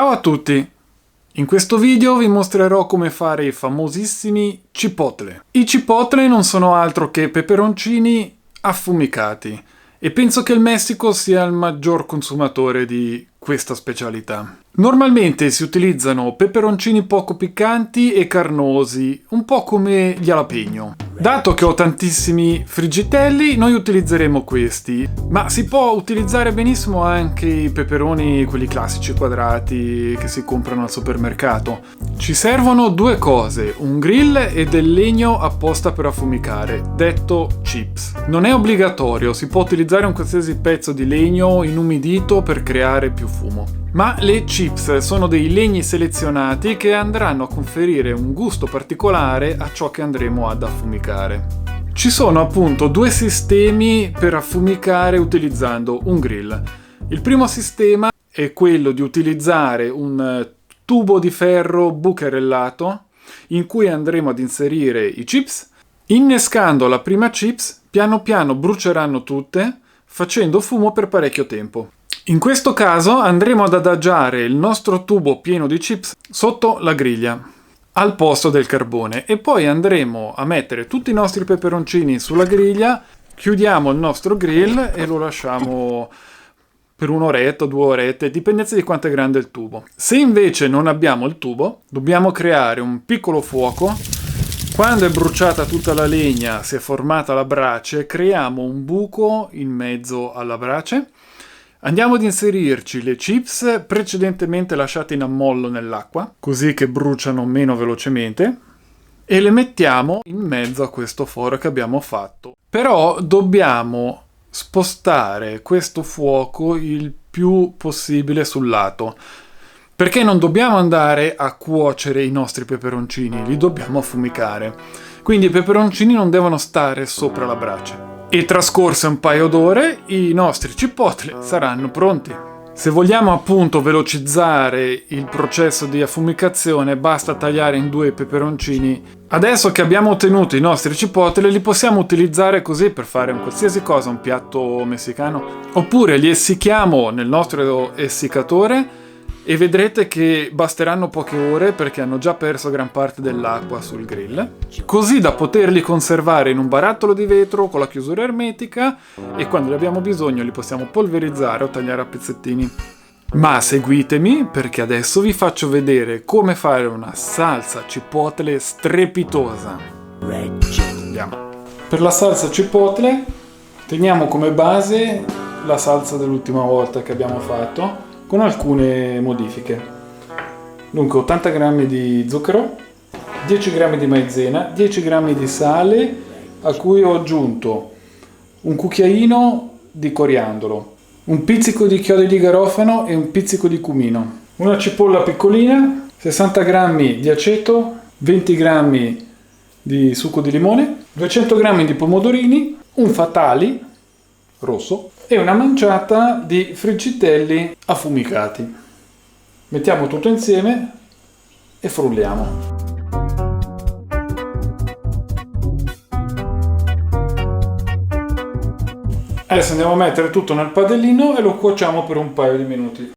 Ciao a tutti! In questo video vi mostrerò come fare i famosissimi chipotle. I chipotle non sono altro che peperoncini affumicati e penso che il Messico sia il maggior consumatore di questa specialità. Normalmente si utilizzano peperoncini poco piccanti e carnosi, un po' come gli jalapeno. Dato che ho tantissimi friggitelli, noi utilizzeremo questi, ma si può utilizzare benissimo anche i peperoni, quelli classici quadrati che si comprano al supermercato. Ci servono due cose, un grill e del legno apposta per affumicare, detto chips. Non è obbligatorio, si può utilizzare un qualsiasi pezzo di legno inumidito per creare più fumo. Ma le chips sono dei legni selezionati che andranno a conferire un gusto particolare a ciò che andremo ad affumicare. Ci sono appunto due sistemi per affumicare utilizzando un grill. Il primo sistema è quello di utilizzare un tubo di ferro bucherellato in cui andremo ad inserire i chips. Innescando la prima chips, piano piano bruceranno tutte, facendo fumo per parecchio tempo. In questo caso andremo ad adagiare il nostro tubo pieno di chips sotto la griglia, al posto del carbone, e poi andremo a mettere tutti i nostri peperoncini sulla griglia, chiudiamo il nostro grill e lo lasciamo per un'oretta, 2 orette, dipende di quanto è grande il tubo. Se invece non abbiamo il tubo, dobbiamo creare un piccolo fuoco. Quando è bruciata tutta la legna, si è formata la brace, creiamo un buco in mezzo alla brace. Andiamo ad inserirci le chips precedentemente lasciate in ammollo nell'acqua, così che bruciano meno velocemente, e le mettiamo in mezzo a questo foro che abbiamo fatto. Però dobbiamo spostare questo fuoco il più possibile sul lato, perché non dobbiamo andare a cuocere i nostri peperoncini, li dobbiamo affumicare. Quindi i peperoncini non devono stare sopra la brace. E trascorse un paio d'ore, i nostri chipotle saranno pronti. Se vogliamo appunto velocizzare il processo di affumicazione, basta tagliare in 2 i peperoncini. Adesso che abbiamo ottenuto i nostri chipotle, li possiamo utilizzare così per fare un qualsiasi cosa, un piatto messicano. Oppure li essicchiamo nel nostro essiccatore e vedrete che basteranno poche ore perché hanno già perso gran parte dell'acqua sul grill, così da poterli conservare in un barattolo di vetro con la chiusura ermetica, e quando ne abbiamo bisogno li possiamo polverizzare o tagliare a pezzettini. Ma seguitemi, perché adesso vi faccio vedere come fare una salsa chipotle strepitosa. Andiamo. Per la salsa chipotle teniamo come base la salsa dell'ultima volta che abbiamo fatto, con alcune modifiche. Dunque 80 g di zucchero, 10 g di maizena, 10 g di sale, a cui ho aggiunto un cucchiaino di coriandolo, un pizzico di chiodi di garofano e un pizzico di cumino, una cipolla piccolina, 60 g di aceto, 20 g di succo di limone, 200 g di pomodorini, un fatali rosso e una manciata di friggitelli affumicati. Mettiamo tutto insieme e frulliamo. Adesso andiamo a mettere tutto nel padellino e lo cuociamo per un paio di minuti.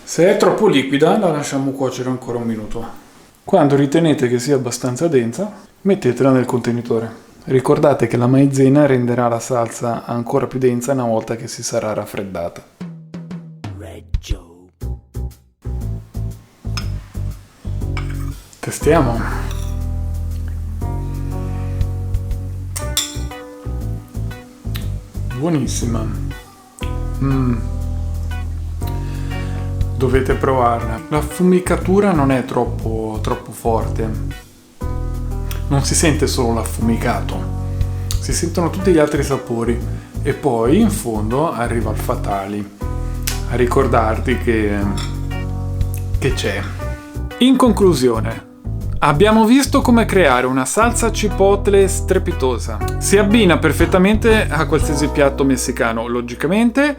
Se è troppo liquida la lasciamo cuocere ancora un minuto. Quando ritenete che sia abbastanza densa, mettetela nel contenitore. Ricordate che la maizena renderà la salsa ancora più densa una volta che si sarà raffreddata. Testiamo. Buonissima. Dovete provarla. L'affumicatura non è troppo forte. Non si sente solo l'affumicato, si sentono tutti gli altri sapori, e poi in fondo arriva il fatali a ricordarti che c'è. In conclusione, abbiamo visto come creare una salsa chipotle strepitosa. Si abbina perfettamente a qualsiasi piatto messicano, logicamente,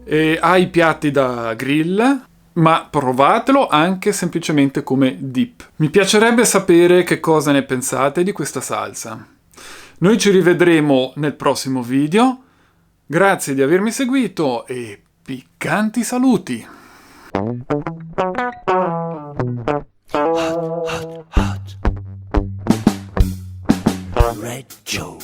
e ai piatti da grill, ma provatelo anche semplicemente come dip. Mi piacerebbe sapere che cosa ne pensate di questa salsa. Noi ci rivedremo nel prossimo video. Grazie di avermi seguito e Piccanti saluti! Red Joe.